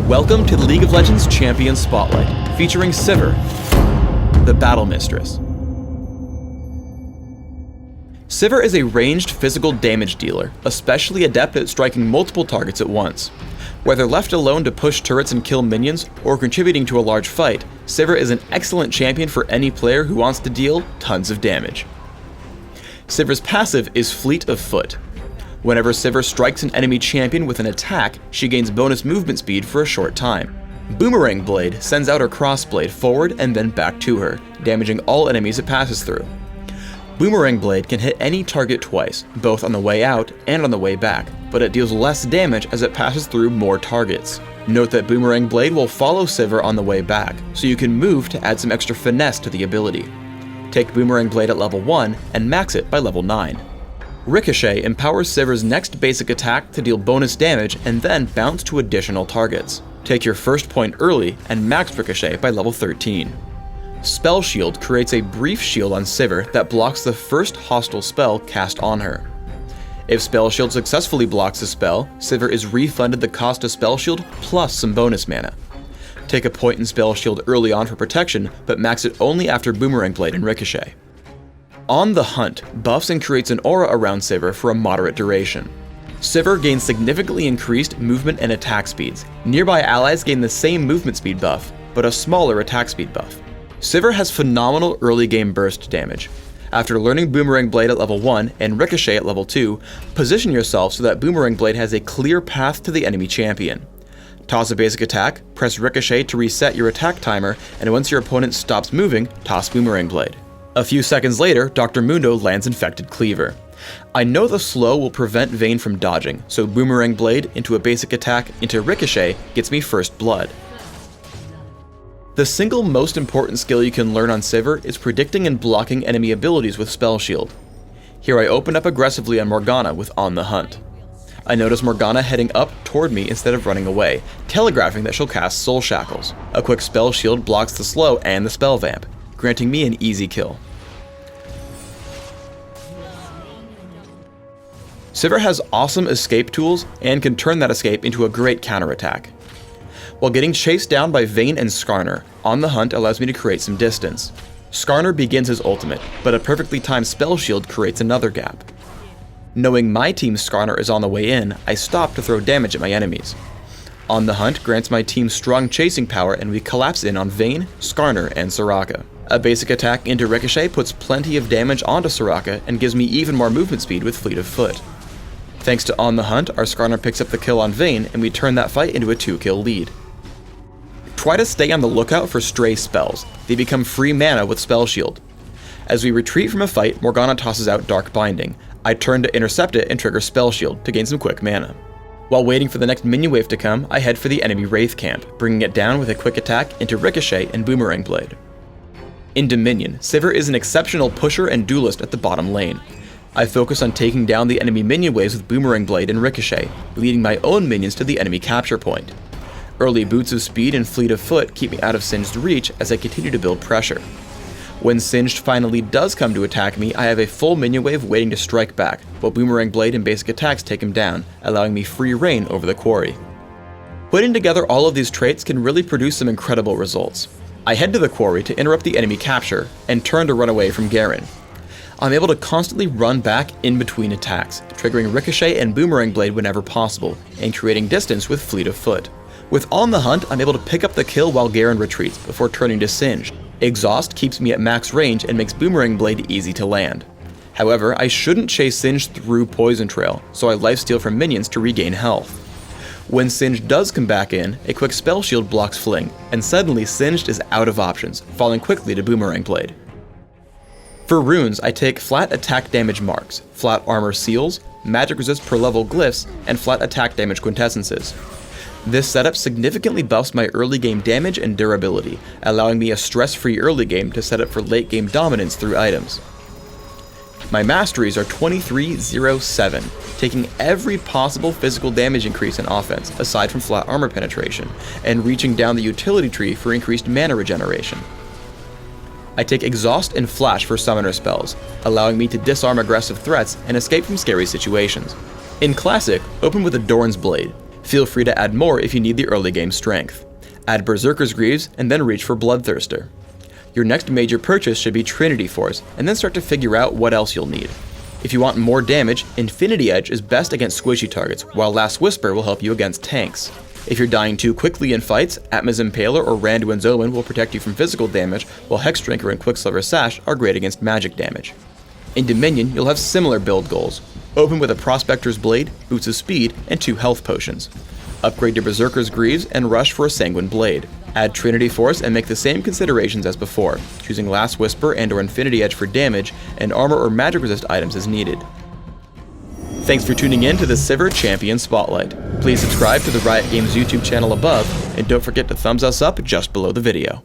Welcome to the League of Legends Champion Spotlight, featuring Sivir, the Battle Mistress. Sivir is a ranged physical damage dealer, especially adept at striking multiple targets at once. Whether left alone to push turrets and kill minions, or contributing to a large fight, Sivir is an excellent champion for any player who wants to deal tons of damage. Sivir's passive is Fleet of Foot. Whenever Sivir strikes an enemy champion with an attack, she gains bonus movement speed for a short time. Boomerang Blade sends out her crossblade forward and then back to her, damaging all enemies it passes through. Boomerang Blade can hit any target twice, both on the way out and on the way back, but it deals less damage as it passes through more targets. Note that Boomerang Blade will follow Sivir on the way back, so you can move to add some extra finesse to the ability. Take Boomerang Blade at level 1 and max it by level 9. Ricochet empowers Sivir's next basic attack to deal bonus damage and then bounce to additional targets. Take your first point early and max Ricochet by level 13. Spell Shield creates a brief shield on Sivir that blocks the first hostile spell cast on her. If Spell Shield successfully blocks a spell, Sivir is refunded the cost of Spell Shield plus some bonus mana. Take a point in Spell Shield early on for protection, but max it only after Boomerang Blade and Ricochet. On the Hunt buffs and creates an aura around Sivir for a moderate duration. Sivir gains significantly increased movement and attack speeds. Nearby allies gain the same movement speed buff, but a smaller attack speed buff. Sivir has phenomenal early game burst damage. After learning Boomerang Blade at level 1 and Ricochet at level 2, position yourself so that Boomerang Blade has a clear path to the enemy champion. Toss a basic attack, press Ricochet to reset your attack timer, and once your opponent stops moving, toss Boomerang Blade. A few seconds later, Dr. Mundo lands Infected Cleaver. I know the slow will prevent Vayne from dodging, so Boomerang Blade into a basic attack into Ricochet gets me first blood. The single most important skill you can learn on Sivir is predicting and blocking enemy abilities with Spell Shield. Here I open up aggressively on Morgana with On the Hunt. I notice Morgana heading up toward me instead of running away, telegraphing that she'll cast Soul Shackles. A quick Spell Shield blocks the slow and the Spell Vamp, granting me an easy kill. Sivir has awesome escape tools and can turn that escape into a great counterattack. While getting chased down by Vayne and Skarner, On the Hunt allows me to create some distance. Skarner begins his ultimate, but a perfectly timed Spell Shield creates another gap. Knowing my team's Skarner is on the way in, I stop to throw damage at my enemies. On the Hunt grants my team strong chasing power and we collapse in on Vayne, Skarner, and Soraka. A basic attack into Ricochet puts plenty of damage onto Soraka and gives me even more movement speed with Fleet of Foot. Thanks to On the Hunt, our Skarner picks up the kill on Vayne and we turn that fight into a 2-kill lead. Try to stay on the lookout for stray spells. They become free mana with Spell Shield. As we retreat from a fight, Morgana tosses out Dark Binding. I turn to intercept it and trigger Spell Shield to gain some quick mana. While waiting for the next minion wave to come, I head for the enemy Wraith camp, bringing it down with a quick attack into Ricochet and Boomerang Blade. In Dominion, Sivir is an exceptional pusher and duelist at the bottom lane. I focus on taking down the enemy minion waves with Boomerang Blade and Ricochet, leading my own minions to the enemy capture point. Early boots of speed and Fleet of Foot keep me out of Singed's reach as I continue to build pressure. When Singed finally does come to attack me, I have a full minion wave waiting to strike back, while Boomerang Blade and basic attacks take him down, allowing me free reign over the quarry. Putting together all of these traits can really produce some incredible results. I head to the quarry to interrupt the enemy capture, and turn to run away from Garen. I'm able to constantly run back in between attacks, triggering Ricochet and Boomerang Blade whenever possible, and creating distance with Fleet of Foot. With On the Hunt, I'm able to pick up the kill while Garen retreats before turning to Singed. Exhaust keeps me at max range and makes Boomerang Blade easy to land. However, I shouldn't chase Singed through Poison Trail, so I lifesteal from minions to regain health. When Singed does come back in, a quick Spell Shield blocks Fling, and suddenly Singed is out of options, falling quickly to Boomerang Blade. For runes, I take flat attack damage marks, flat armor seals, magic resist per level glyphs, and flat attack damage quintessences. This setup significantly buffs my early game damage and durability, allowing me a stress-free early game to set up for late game dominance through items. My masteries are 2307, taking every possible physical damage increase in offense, aside from flat armor penetration, and reaching down the utility tree for increased mana regeneration. I take Exhaust and Flash for summoner spells, allowing me to disarm aggressive threats and escape from scary situations. In Classic, open with Adorn's Blade. Feel free to add more if you need the early game strength. Add Berserker's Greaves and then reach for Bloodthirster. Your next major purchase should be Trinity Force, and then start to figure out what else you'll need. If you want more damage, Infinity Edge is best against squishy targets, while Last Whisper will help you against tanks. If you're dying too quickly in fights, Atma's Impaler or Randuin's Omen will protect you from physical damage, while Hexdrinker and Quicksilver Sash are great against magic damage. In Dominion, you'll have similar build goals. Open with a Prospector's Blade, Boots of Speed, and 2 health potions. Upgrade to Berserker's Greaves and rush for a Sanguine Blade. Add Trinity Force and make the same considerations as before, choosing Last Whisper and/or Infinity Edge for damage, and armor or magic resist items as needed. Thanks for tuning in to the Sivir Champion Spotlight. Please subscribe to the Riot Games YouTube channel above, and don't forget to thumbs us up just below the video.